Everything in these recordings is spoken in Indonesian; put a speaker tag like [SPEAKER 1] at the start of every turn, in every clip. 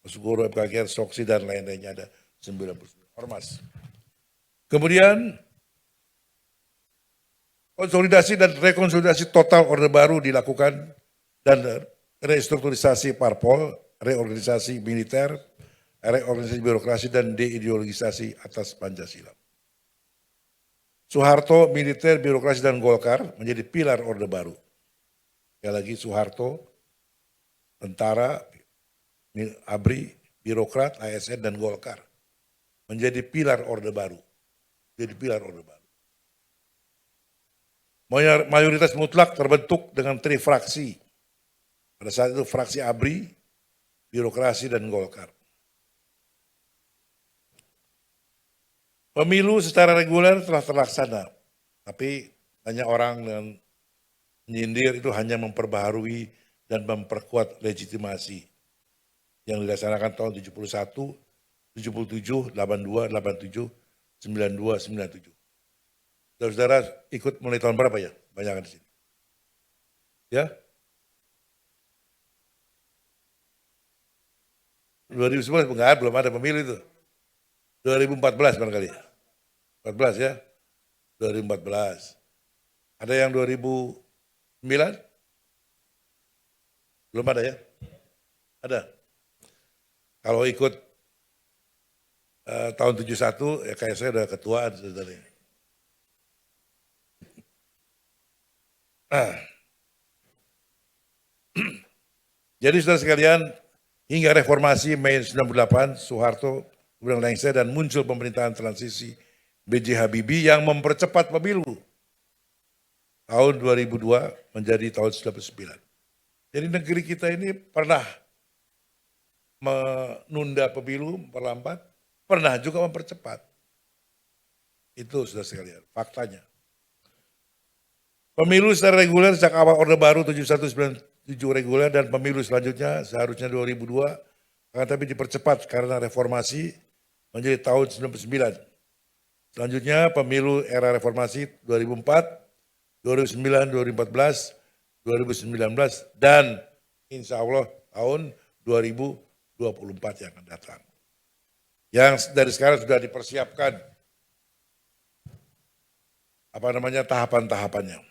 [SPEAKER 1] Kosgoro, MKGR, Soksi, dan lain-lainnya ada 99 ormas. Kemudian konsolidasi dan rekonsolidasi total Orde Baru dilakukan dan restrukturisasi parpol, reorganisasi militer, reorganisasi birokrasi, dan deideologisasi atas Pancasila. Soeharto, militer, birokrasi, dan Golkar menjadi pilar Orde Baru. Sekali lagi Soeharto, tentara, ABRI, birokrat, ASN, dan Golkar menjadi pilar Orde Baru. Jadi pilar Orde Baru. Mayoritas mutlak terbentuk dengan 3 fraksi. Pada saat itu fraksi ABRI, birokrasi, dan Golkar. Pemilu secara reguler telah terlaksana, tapi banyak orang dengan menyindir itu hanya memperbaharui dan memperkuat legitimasi yang dilaksanakan tahun 71, 77, 82, 87, 92, 97. Saudara-saudara ikut mulai tahun berapa ya? Banyak di sini. Ya? 2011 enggak, belum ada pemilu itu. 2014 barangkali. 14 ya? 2014. Ada yang 2009? Belum ada ya? Ada. Kalau ikut tahun 71 ya kayak saya udah ketuaan saudara. Jadi saudara sekalian, hingga reformasi Mei 98, Soeharto kemudian lengser dan muncul pemerintahan transisi B.J. Habibie yang mempercepat pemilu. Tahun 2002 menjadi tahun 1999. Jadi negeri kita ini pernah menunda pemilu, memperlambat, pernah juga mempercepat. Itu sudah sekalian, faktanya. Pemilu secara reguler sejak awal Orde Baru 7197 reguler dan pemilu selanjutnya seharusnya 2002, akan tapi dipercepat karena reformasi menjadi tahun 99. Selanjutnya pemilu era reformasi 2004, 2009, 2014, 2019 dan insya Allah tahun 2024 yang akan datang. Yang dari sekarang sudah dipersiapkan tahapan-tahapannya.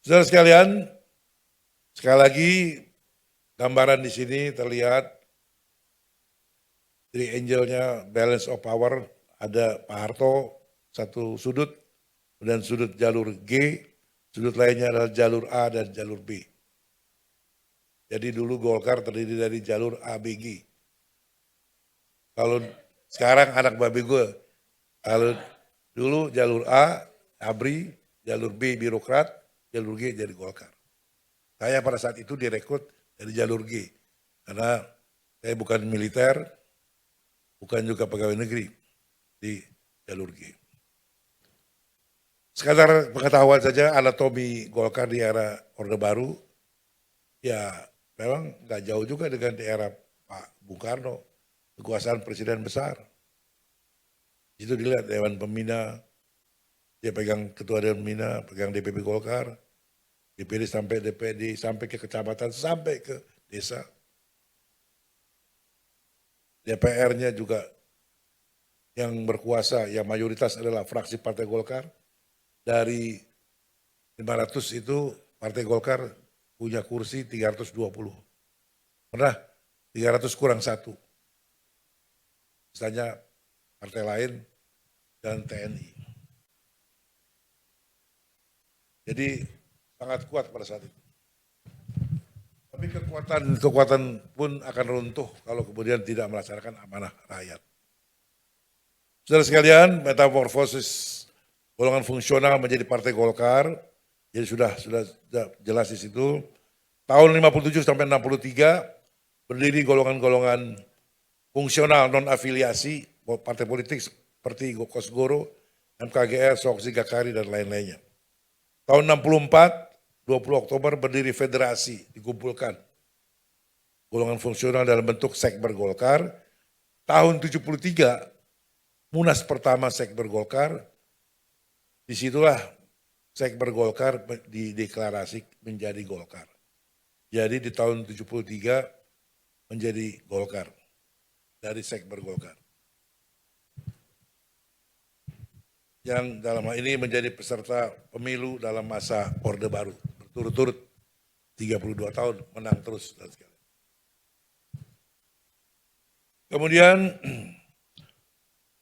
[SPEAKER 1] Saudara sekalian, sekali lagi gambaran di sini terlihat dari angelnya balance of power, ada Pak Harto satu sudut, dan sudut jalur G, sudut lainnya adalah jalur A dan jalur B. Jadi dulu Golkar terdiri dari jalur ABG. Kalau sekarang anak babi gue, kalau dulu jalur A, ABRI, jalur B, birokrat, jalur G jadi Golkar. Saya pada saat itu direkrut dari jalur G, karena saya bukan militer, bukan juga pegawai negeri di jalur G. Sekadar pengetahuan saja anatomi Golkar di era Orde Baru, ya memang nggak jauh juga dengan di era Pak Bung Karno, kekuasaan presiden besar. Itu dilihat Dewan Pembina, dia pegang ketua Dewan Pembina, pegang DPP Golkar, DPD sampai DPD, sampai ke kecamatan, sampai ke desa. DPR-nya juga yang berkuasa, yang mayoritas adalah fraksi Partai Golkar. Dari 500 itu Partai Golkar punya kursi 320. Pernah 300 kurang 1. Misalnya partai lain dan TNI. Jadi sangat kuat pada saat itu. Tapi kekuatan pun akan runtuh kalau kemudian tidak melaksanakan amanah rakyat. Saudara sekalian, metamorfosis golongan fungsional menjadi Partai Golkar, jadi sudah jelas di situ. Tahun 57 sampai 63 berdiri golongan-golongan fungsional non afiliasi partai politik seperti Kosgoro, MKGR, Soksi, Gakari dan lain-lainnya. Tahun 64, 20 Oktober berdiri federasi, dikumpulkan golongan fungsional dalam bentuk Sekber Golkar. Tahun 73 Munas pertama Sekber Golkar. Disitulah Sekber Golkar dideklarasi menjadi Golkar. Jadi di tahun 73 menjadi Golkar, dari Sekber Golkar. Yang dalam hal ini menjadi peserta pemilu dalam masa Orde Baru, berturut-turut 32 tahun, menang terus. Kemudian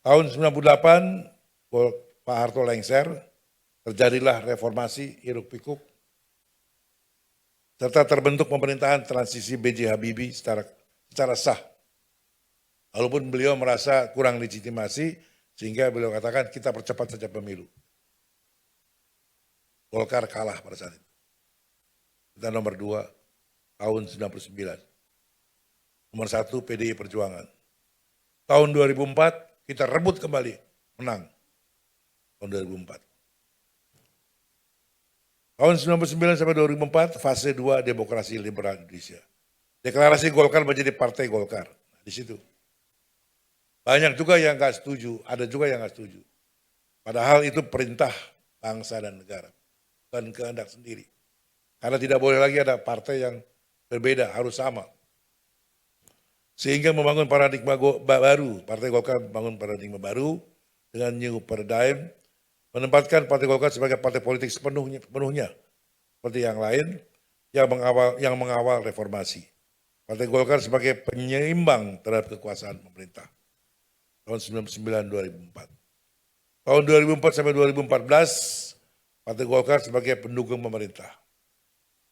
[SPEAKER 1] tahun 98 Pak Harto lengser, terjadilah reformasi hiruk pikuk, serta terbentuk pemerintahan transisi B.J. Habibie secara sah. Walaupun beliau merasa kurang legitimasi, sehingga beliau katakan kita percepat saja pemilu. Golkar kalah pada saat itu. Kita nomor 2 tahun 99. Nomor 1 PDI Perjuangan. Tahun 2004 kita rebut kembali, menang. Tahun 2004. Tahun 99 sampai 2004 fase 2 demokrasi liberal Indonesia. Deklarasi Golkar menjadi Partai Golkar. Nah, di situ. Banyak juga yang nggak setuju, ada juga yang nggak setuju. Padahal itu perintah bangsa dan negara, bukan kehendak sendiri. Karena tidak boleh lagi ada partai yang berbeda, harus sama. Sehingga membangun paradigma baru, Partai Golkar membangun paradigma baru dengan new paradigm, menempatkan Partai Golkar sebagai partai politik sepenuhnya seperti yang lain yang mengawal reformasi. Partai Golkar sebagai penyeimbang terhadap kekuasaan pemerintah. Tahun 99-2004. Tahun 2004 sampai 2014, Partai Golkar sebagai pendukung pemerintah.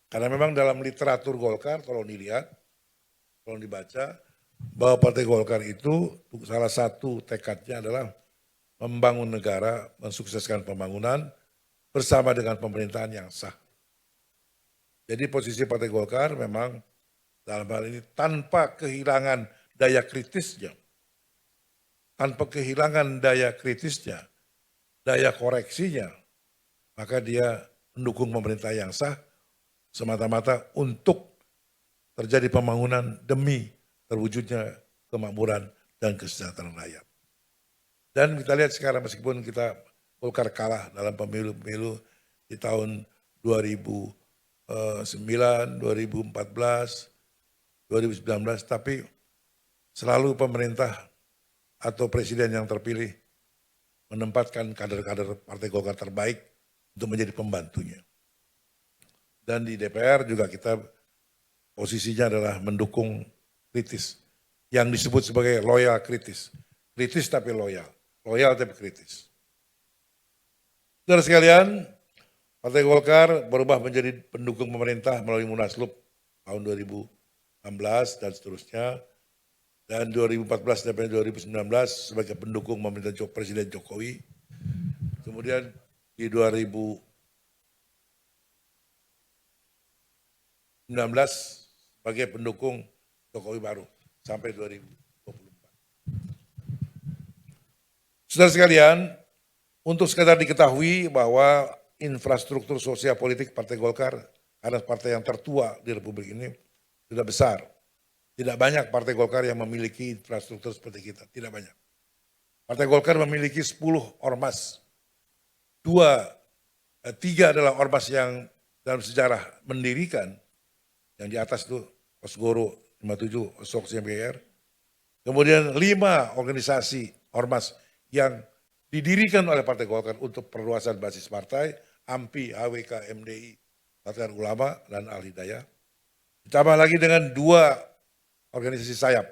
[SPEAKER 1] Karena memang dalam literatur Golkar, kalau dilihat, kalau dibaca, bahwa Partai Golkar itu salah satu tekadnya adalah membangun negara, mensukseskan pembangunan bersama dengan pemerintahan yang sah. Jadi posisi Partai Golkar memang dalam hal ini tanpa kehilangan daya kritisnya, daya koreksinya, maka dia mendukung pemerintah yang sah semata-mata untuk terjadi pembangunan demi terwujudnya kemakmuran dan kesejahteraan rakyat. Dan kita lihat sekarang meskipun kita Golkar kalah dalam pemilu-pemilu di tahun 2009, 2014, 2019, tapi selalu pemerintah atau presiden yang terpilih menempatkan kader-kader Partai Golkar terbaik untuk menjadi pembantunya. Dan di DPR juga kita posisinya adalah mendukung kritis, yang disebut sebagai loyal kritis. Kritis tapi loyal tapi kritis. Saudara sekalian, Partai Golkar berubah menjadi pendukung pemerintah melalui Munaslup tahun 2016 dan seterusnya. Dan 2014 sampai 2019 sebagai pendukung pemerintah Presiden Jokowi. Kemudian di 2019 sebagai pendukung Jokowi baru sampai 2024. Saudara sekalian, untuk sekadar diketahui bahwa infrastruktur sosial politik Partai Golkar adalah partai yang tertua di Republik ini sudah besar. Tidak banyak Partai Golkar yang memiliki infrastruktur seperti kita, tidak banyak. Partai Golkar memiliki 10 ormas. 3 adalah ormas yang dalam sejarah mendirikan, yang di atas itu Osgoro 57, Osok CMPR. Kemudian 5 organisasi ormas yang didirikan oleh Partai Golkar untuk perluasan basis partai, AMPI, HWK, MDI, Partai Ulama, dan Al-Hidayah. Ditambah lagi dengan 2 organisasi sayap,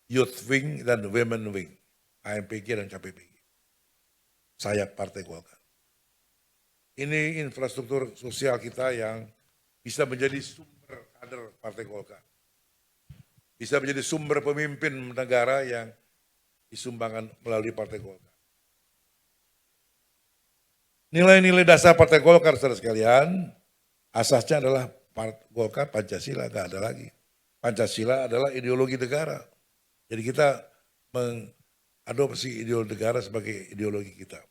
[SPEAKER 1] Youth Wing dan Women Wing, AMPG dan KPPG. Sayap Partai Golkar. Ini infrastruktur sosial kita yang bisa menjadi sumber kader Partai Golkar. Bisa menjadi sumber pemimpin negara yang disumbangkan melalui Partai Golkar. Nilai-nilai dasar Partai Golkar, saudara sekalian, asasnya adalah Golkar Pancasila, nggak ada lagi. Pancasila adalah ideologi negara. Jadi kita mengadopsi ideologi negara sebagai ideologi kita,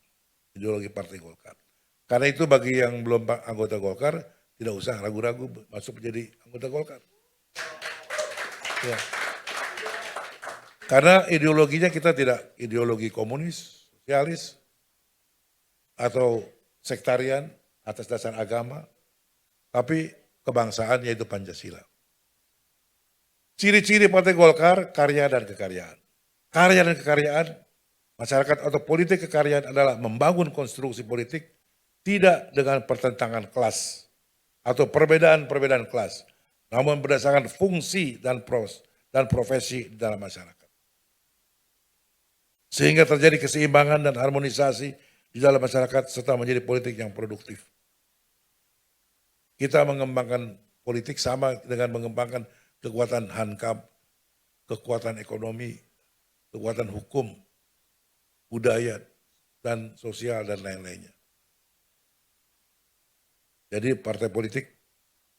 [SPEAKER 1] ideologi Partai Golkar. Karena itu bagi yang belum anggota Golkar, tidak usah ragu-ragu masuk menjadi anggota Golkar. Ya. Karena ideologinya kita tidak ideologi komunis, sosialis, atau sektarian atas dasar agama, tapi kebangsaan yaitu Pancasila. Ciri-ciri Partai Golkar, karya dan kekaryaan. Karya dan kekaryaan, masyarakat atau politik kekaryaan adalah membangun konstruksi politik tidak dengan pertentangan kelas atau perbedaan-perbedaan kelas, namun berdasarkan fungsi dan profesi di dalam masyarakat. Sehingga terjadi keseimbangan dan harmonisasi di dalam masyarakat serta menjadi politik yang produktif. Kita mengembangkan politik sama dengan mengembangkan kekuatan hankam, kekuatan ekonomi, kekuatan hukum, budaya, dan sosial, dan lain-lainnya. Jadi partai politik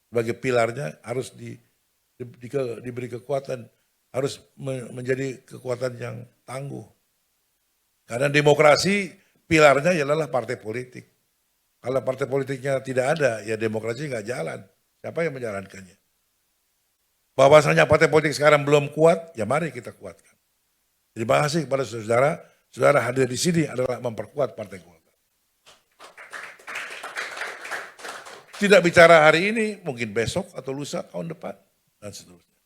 [SPEAKER 1] sebagai pilarnya harus diberi kekuatan, harus menjadi kekuatan yang tangguh. Karena demokrasi pilarnya adalah partai politik. Kalau partai politiknya tidak ada, ya demokrasi nggak jalan. Siapa yang menjalankannya? Bahwasanya partai politik sekarang belum kuat, ya mari kita kuatkan. Terima kasih kepada saudara. Saudara hadir di sini adalah memperkuat Partai Golkar. Tidak bicara hari ini, mungkin besok atau lusa tahun depan, dan seterusnya.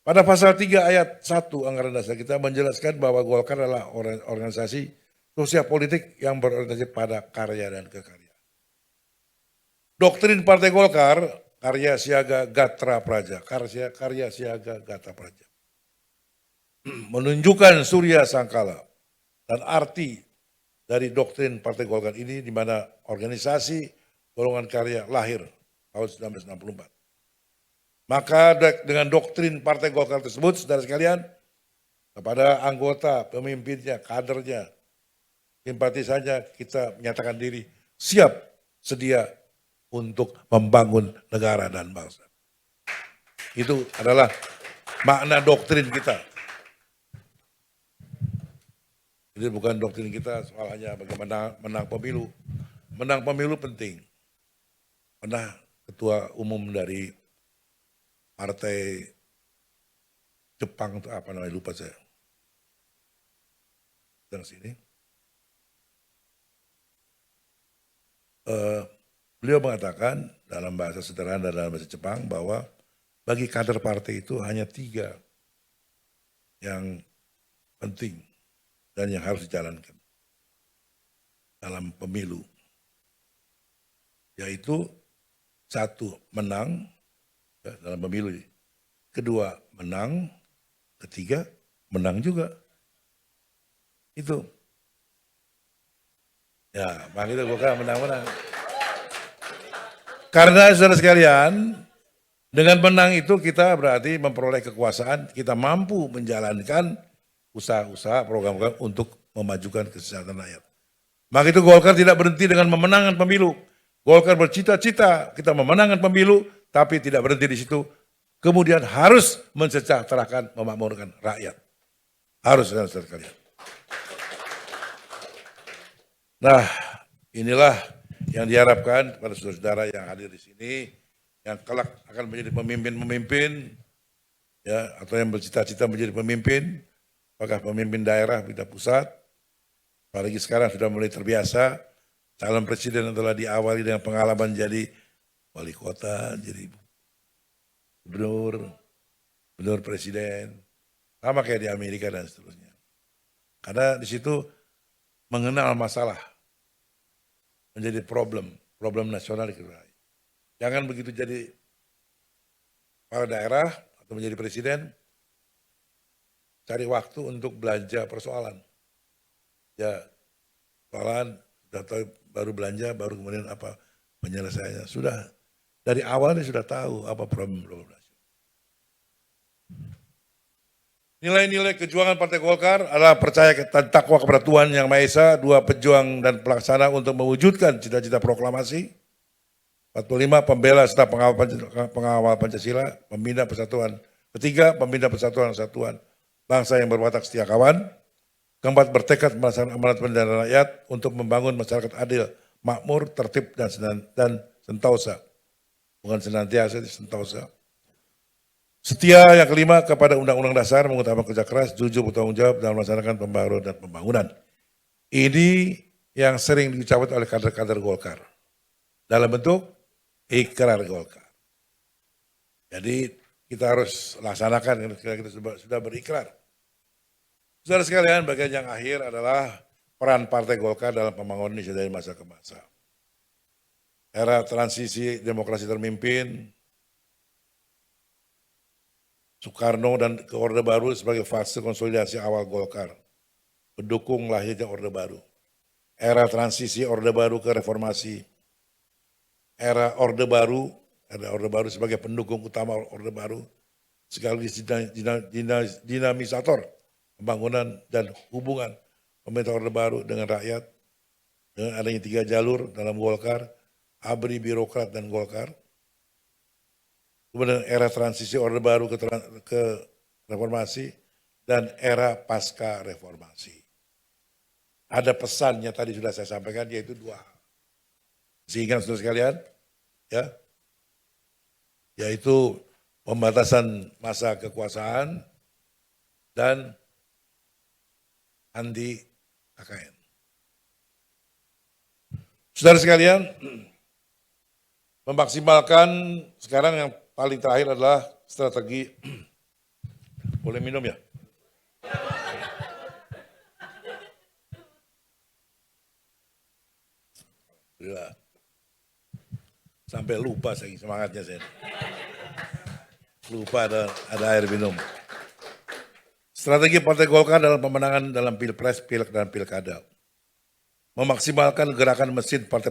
[SPEAKER 1] Pada pasal 3 ayat 1 anggaran dasar kita menjelaskan bahwa Golkar adalah organisasi sosial politik yang berorientasi pada karya dan kekaryaan. Doktrin Partai Golkar, karya siaga gatra praja, karya siaga gatra praja. Menunjukkan surya sangkala dan arti dari doktrin Partai Golkar ini di mana organisasi golongan karya lahir tahun 1964. Maka dengan doktrin Partai Golkar tersebut, saudara sekalian, kepada anggota, pemimpinnya, kadernya, simpatisannya, kita menyatakan diri siap, sedia untuk membangun negara dan bangsa. Itu adalah makna doktrin kita. Jadi bukan doktrin kita soal hanya bagaimana menang pemilu. Menang pemilu penting. Pernah ketua umum dari partai Jepang itu apa namanya, lupa saya. Dari sini. Beliau mengatakan dalam bahasa sederhana dan dalam bahasa Jepang bahwa bagi kader partai itu hanya 3 yang penting dan yang harus dijalankan dalam pemilu. Yaitu 1, menang dalam pemilu. 2, menang. 3, menang juga. Itu. Ya, makanya Golkar menang-menang. Karena saudara sekalian, dengan menang itu kita berarti memperoleh kekuasaan, kita mampu menjalankan usaha-usaha program-program untuk memajukan kesejahteraan rakyat. Maka itu Golkar tidak berhenti dengan memenangkan pemilu. Golkar bercita-cita kita memenangkan pemilu, tapi tidak berhenti di situ. Kemudian harus mensejahterakan, memakmurkan rakyat. Harus, saudara sekalian. Nah, inilah yang diharapkan pada saudara-saudara yang hadir di sini, yang kelak akan menjadi pemimpin-pemimpin, ya, atau yang bercita-cita menjadi pemimpin, apakah pemimpin daerah, bidang pusat, apalagi sekarang sudah mulai terbiasa, calon presiden adalah diawali dengan pengalaman jadi wali kota, jadi gubernur presiden, sama kayak di Amerika dan seterusnya. Karena di situ mengenal masalah, menjadi problem nasional. Jangan begitu jadi kepala daerah atau menjadi presiden, cari waktu untuk belanja persoalan. Ya, persoalan, baru belanja, baru kemudian apa penyelesaiannya. Sudah, dari awalnya sudah tahu apa problem nasional. Nilai-nilai kejuangan Partai Golkar adalah percaya takwa kepada Tuhan Yang Maha Esa, 2 pejuang dan pelaksana untuk mewujudkan cita-cita proklamasi. 45, pembela serta pengawal Pancasila, pembina persatuan. 3, pembina persatuan kesatuan bangsa yang berwatak setia kawan. 4, bertekad melaksanakan amanat pendana rakyat untuk membangun masyarakat adil, makmur, tertib dan sentosa. Bukan senantiasa, sentosa. Setia yang kelima kepada Undang-Undang Dasar, mengutamakan kerja keras, jujur, bertanggung jawab dalam melaksanakan pembaharuan dan pembangunan. Ini yang sering diucapkan oleh kader-kader Golkar dalam bentuk ikrar Golkar. Jadi kita harus laksanakan, kita sudah berikrar. Saudara sekalian, bagian yang akhir adalah peran Partai Golkar dalam pembangunan Indonesia dari masa ke masa. Era transisi demokrasi termimpin, Soekarno dan ke Orde Baru sebagai fase konsolidasi awal Golkar, pendukung lahirnya Orde Baru. Era transisi Orde Baru ke reformasi, era Orde Baru, ada Orde Baru sebagai pendukung utama Orde Baru, sekaligus dinamisator pembangunan dan hubungan pemerintah Orde Baru dengan rakyat, dengan adanya 3 jalur dalam Golkar, ABRI, birokrat, dan Golkar. Kemudian era transisi Orde Baru ke reformasi, dan era pasca reformasi. Ada pesannya tadi sudah saya sampaikan, yaitu 2 hal. Sehingga saudara sekalian, ya, yaitu pembatasan masa kekuasaan dan anti KKN. Saudara sekalian, memaksimalkan sekarang yang paling terakhir adalah strategi, boleh minum ya? Alhamdulillah. Sampai lupa saking semangatnya saya. Lupa ada air minum. Strategi Partai Golkar dalam pemenangan dalam Pilpres, Pileg, dan Pilkada. Memaksimalkan gerakan mesin Partai